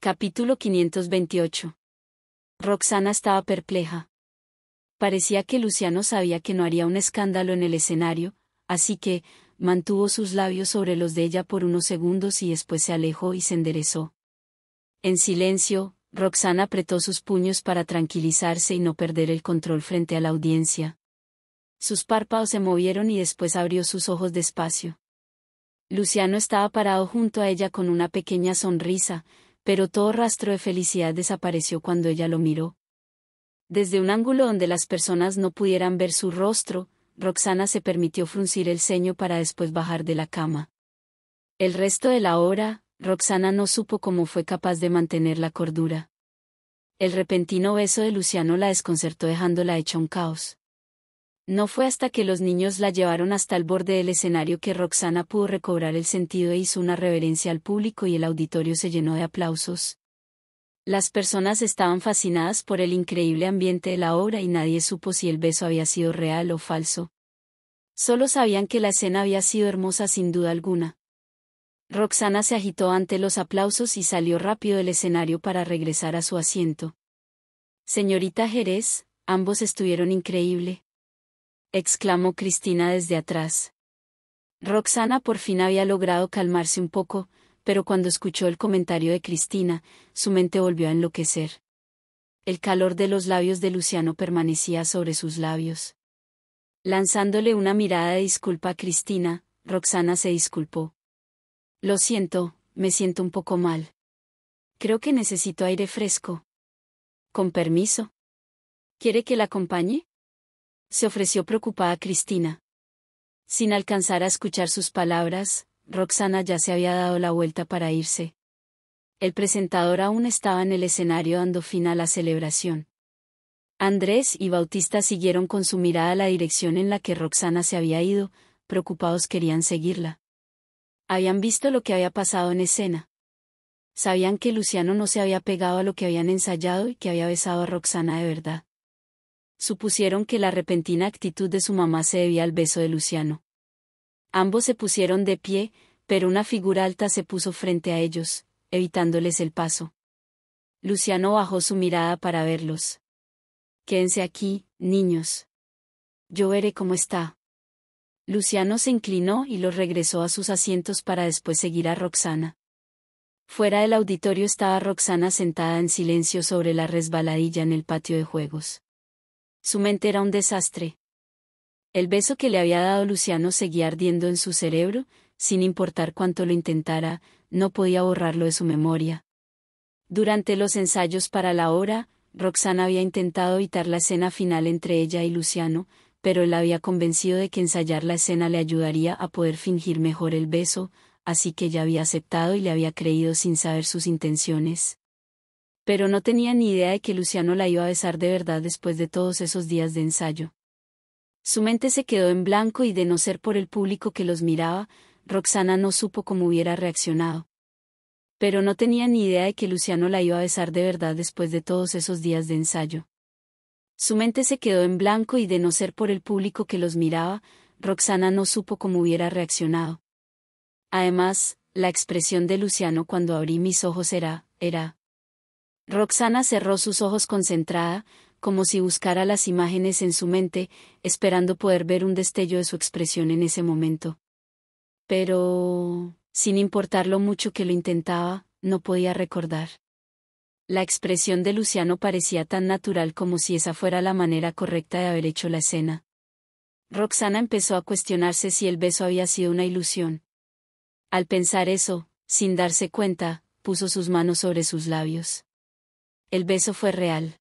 Capítulo 528. Roxana estaba perpleja. Parecía que Luciano sabía que no haría un escándalo en el escenario, así que mantuvo sus labios sobre los de ella por unos segundos y después se alejó y se enderezó. En silencio, Roxana apretó sus puños para tranquilizarse y no perder el control frente a la audiencia. Sus párpados se movieron y después abrió sus ojos despacio. Luciano estaba parado junto a ella con una pequeña sonrisa, pero todo rastro de felicidad desapareció cuando ella lo miró. Desde un ángulo donde las personas no pudieran ver su rostro, Roxana se permitió fruncir el ceño para después bajar de la cama. El resto de la hora, Roxana no supo cómo fue capaz de mantener la cordura. El repentino beso de Luciano la desconcertó dejándola hecha un caos. No fue hasta que los niños la llevaron hasta el borde del escenario que Roxana pudo recobrar el sentido e hizo una reverencia al público y el auditorio se llenó de aplausos. Las personas estaban fascinadas por el increíble ambiente de la obra y nadie supo si el beso había sido real o falso. Solo sabían que la escena había sido hermosa sin duda alguna. Roxana se agitó ante los aplausos y salió rápido del escenario para regresar a su asiento. «Señorita Jerez, ambos estuvieron increíble», exclamó Cristina desde atrás. Roxana por fin había logrado calmarse un poco, pero cuando escuchó el comentario de Cristina, su mente volvió a enloquecer. El calor de los labios de Luciano permanecía sobre sus labios. Lanzándole una mirada de disculpa a Cristina, Roxana se disculpó. «Lo siento, me siento un poco mal. Creo que necesito aire fresco. Con permiso. ¿Quiere que la acompañe?», se ofreció preocupada Cristina. Sin alcanzar a escuchar sus palabras, Roxana ya se había dado la vuelta para irse. El presentador aún estaba en el escenario dando fin a la celebración. Andrés y Bautista siguieron con su mirada la dirección en la que Roxana se había ido, preocupados querían seguirla. Habían visto lo que había pasado en escena. Sabían que Luciano no se había pegado a lo que habían ensayado y que había besado a Roxana de verdad. Supusieron que la repentina actitud de su mamá se debía al beso de Luciano. Ambos se pusieron de pie, pero una figura alta se puso frente a ellos, evitándoles el paso. Luciano bajó su mirada para verlos. «Quédense aquí, niños. Yo veré cómo está». Luciano se inclinó y los regresó a sus asientos para después seguir a Roxana. Fuera del auditorio estaba Roxana sentada en silencio sobre la resbaladilla en el patio de juegos. Su mente era un desastre. El beso que le había dado Luciano seguía ardiendo en su cerebro, sin importar cuánto lo intentara, no podía borrarlo de su memoria. Durante los ensayos para la obra, Roxana había intentado evitar la escena final entre ella y Luciano, pero él la había convencido de que ensayar la escena le ayudaría a poder fingir mejor el beso, así que ella había aceptado y le había creído sin saber sus intenciones. Pero no tenía ni idea de que Luciano la iba a besar de verdad después de todos esos días de ensayo. Su mente se quedó en blanco y de no ser por el público que los miraba, Roxana no supo cómo hubiera reaccionado. Pero no tenía ni idea de que Luciano la iba a besar de verdad después de todos esos días de ensayo. Su mente se quedó en blanco y de no ser por el público que los miraba, Roxana no supo cómo hubiera reaccionado. Además, la expresión de Luciano cuando abrí mis ojos era. Roxana cerró sus ojos concentrada, como si buscara las imágenes en su mente, esperando poder ver un destello de su expresión en ese momento. Pero, sin importar lo mucho que lo intentaba, no podía recordar. La expresión de Luciano parecía tan natural como si esa fuera la manera correcta de haber hecho la escena. Roxana empezó a cuestionarse si el beso había sido una ilusión. Al pensar eso, sin darse cuenta, puso sus manos sobre sus labios. El beso fue real.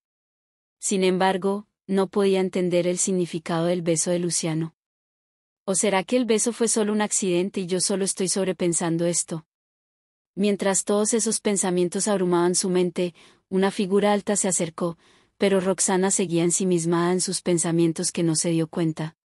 Sin embargo, no podía entender el significado del beso de Luciano. ¿O será que el beso fue solo un accidente y yo solo estoy sobrepensando esto? Mientras todos esos pensamientos abrumaban su mente, una figura alta se acercó, pero Roxana seguía ensimismada en sus pensamientos que no se dio cuenta.